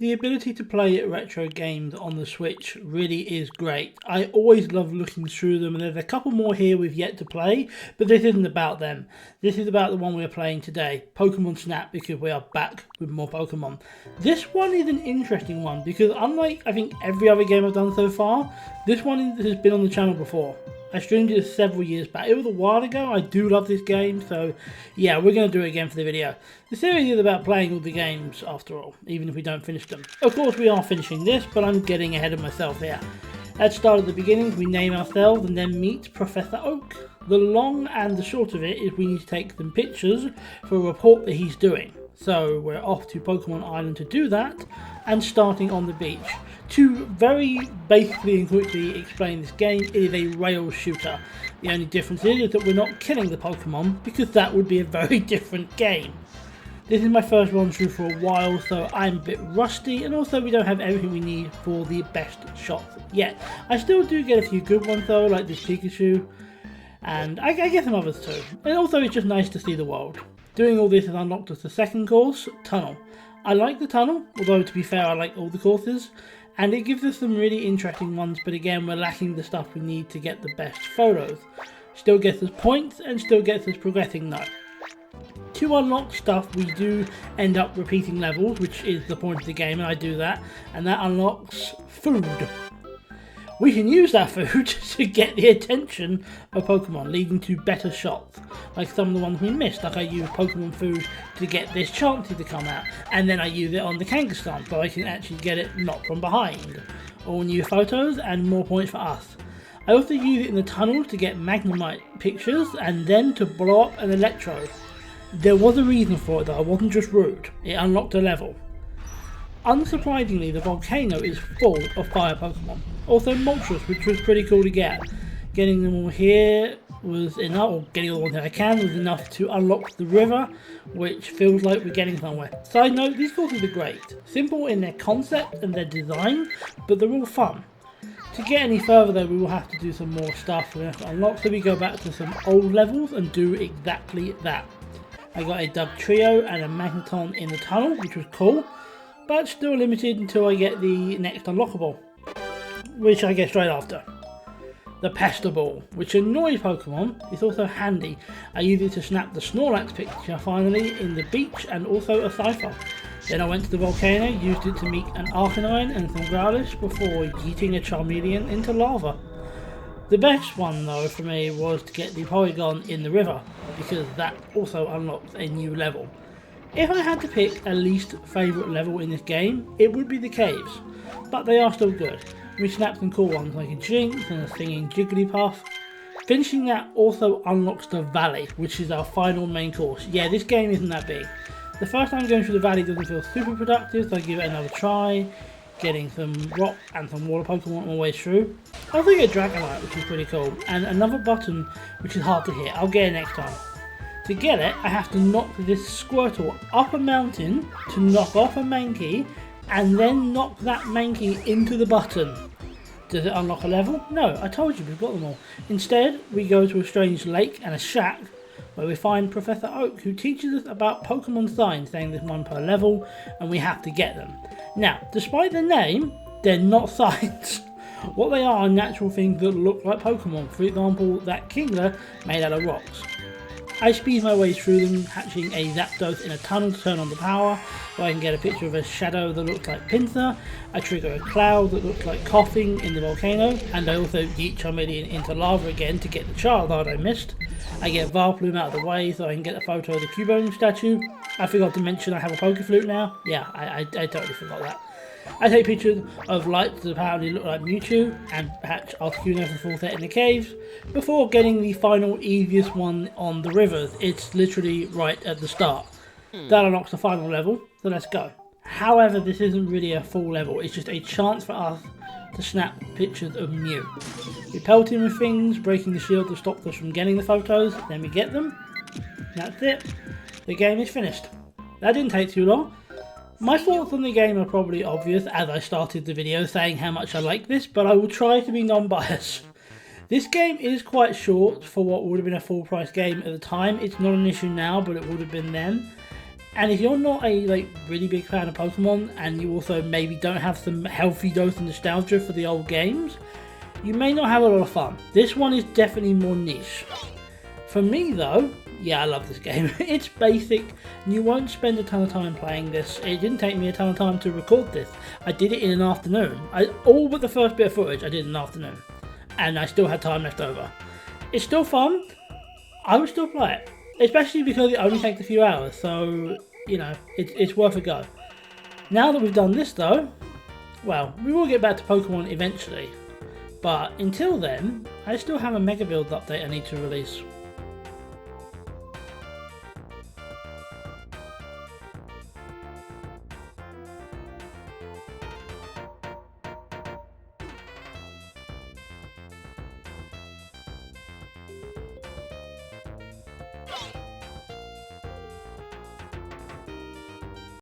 The ability to play retro games on the Switch really is great. I always love looking through them, and there's a couple more here we've yet to play, but this isn't about them. This is about the one we're playing today, Pokemon Snap, because we are back with more Pokemon. This one is an interesting one, because unlike I think every other game I've done so far, this one has been on the channel before. I streamed it several years back. It was a while ago. I do love this game, so yeah, we're going to do it again for the video. The series is about playing all the games, after all, even if we don't finish them. Of course, we are finishing this, but I'm getting ahead of myself here. Let's start at the beginning. We name ourselves and then meet Professor Oak. The long and the short of it is we need to take some pictures for a report that he's doing. So we're off to Pokemon Island to do that, and starting on the beach. To very basically and quickly explain this game, it is a rail shooter. The only difference is that we're not killing the Pokemon, because that would be a very different game. This is my first run through for a while, so I'm a bit rusty, and also we don't have everything we need for the best shots yet. I still do get a few good ones though, like this Pikachu, and I get some others too. And also it's just nice to see the world. Doing all this has unlocked us the second course, Tunnel. I like the tunnel, although to be fair I like all the courses, and it gives us some really interesting ones, but again we're lacking the stuff we need to get the best photos. Still gets us points and still gets us progressing though. To unlock stuff we do end up repeating levels, which is the point of the game, and I do that, and that unlocks food. We can use that food to get the attention of Pokemon, leading to better shots, like some of the ones we missed. Like I use Pokemon food to get this Chansey to come out, and then I use it on the Kangaskhan so I can actually get it not from behind. All new photos and more points for us. I also use it in the tunnel to get Magnemite pictures and then to blow up an Electro. There was a reason for it though, I wasn't just rude. It unlocked a level. Unsurprisingly, the volcano is full of fire Pokemon. Also Moltres, which was pretty cool to get. Getting them all here was enough, or getting all the ones that I can was enough to unlock the river, which feels like we're getting somewhere. Side note, these courses are great. Simple in their concept and their design, but they're all fun. To get any further though, we will have to do some more stuff. We have to unlock, so we go back to some old levels and do exactly that. I got a Dugtrio and a Magneton in the tunnel, which was cool, but still limited until I get the next unlockable, which I get straight after. The Pester Ball, which annoys Pokemon, is also handy. I use it to snap the Snorlax picture finally in the beach, and also a Cypher. Then I went to the volcano, used it to meet an Arcanine and some Growlithe before yeeting a Charmeleon into lava. The best one though for me was to get the Porygon in the river, because that also unlocks a new level. If I had to pick a least favourite level in this game, it would be the caves, but they are still good. We snapped some cool ones like a Jinx and a singing Jigglypuff. Finishing that also unlocks the valley, which is our final main course. Yeah, this game isn't that big. The first time going through the valley doesn't feel super productive, so I give it another try, getting some rock and some water Pokemon all the way through. I also get Dragonite, which is pretty cool, and another button which is hard to hit. I'll get it next time. To get it, I have to knock this Squirtle up a mountain to knock off a Mankey, and then knock that Mankey into the button. Does it unlock a level? No, I told you we've got them all. Instead, we go to a strange lake and a shack, where we find Professor Oak, who teaches us about Pokemon signs, saying there's one per level, and we have to get them. Now, despite the name, they're not signs. What they are natural things that look like Pokemon. For example, that Kingler made out of rocks. I speed my way through them, hatching a Zapdos in a tunnel to turn on the power, so I can get a picture of a shadow that looks like Pinsir. I trigger a cloud that looks like coughing in the volcano, and I also yeet Charmeleon into lava again to get the Charizard I missed. I get Vileplume out of the way so I can get a photo of the Cubone statue. I forgot to mention I have a Pokeflute now. Yeah, I totally forgot that. I take pictures of lights that apparently look like Mewtwo and hatch Articuno for full set in the caves before getting the final easiest one on the rivers. It's literally right at the start. That unlocks the final level, so let's go. However, this isn't really a full level, it's just a chance for us to snap pictures of Mew. We pelt him with things, breaking the shield to stop us from getting the photos, then we get them. That's it. The game is finished. That didn't take too long. My thoughts on the game are probably obvious as I started the video saying how much I like this, but I will try to be non-biased. This game is quite short for what would have been a full price game at the time. It's not an issue now, but it would have been then. And if you're not a really big fan of Pokemon, and you also maybe don't have some healthy dose of nostalgia for the old games, you may not have a lot of fun. This one is definitely more niche. For me though, yeah, I love this game. It's basic, and you won't spend a ton of time playing this. It didn't take me a ton of time to record this. I did it in an afternoon. All but the first bit of footage I did in an afternoon. And I still had time left over. It's still fun. I would still play it. Especially because it only takes a few hours, so, you know, it's worth a go. Now that we've done this though, well, we will get back to Pokemon eventually. But until then, I still have a Mega Build update I need to release.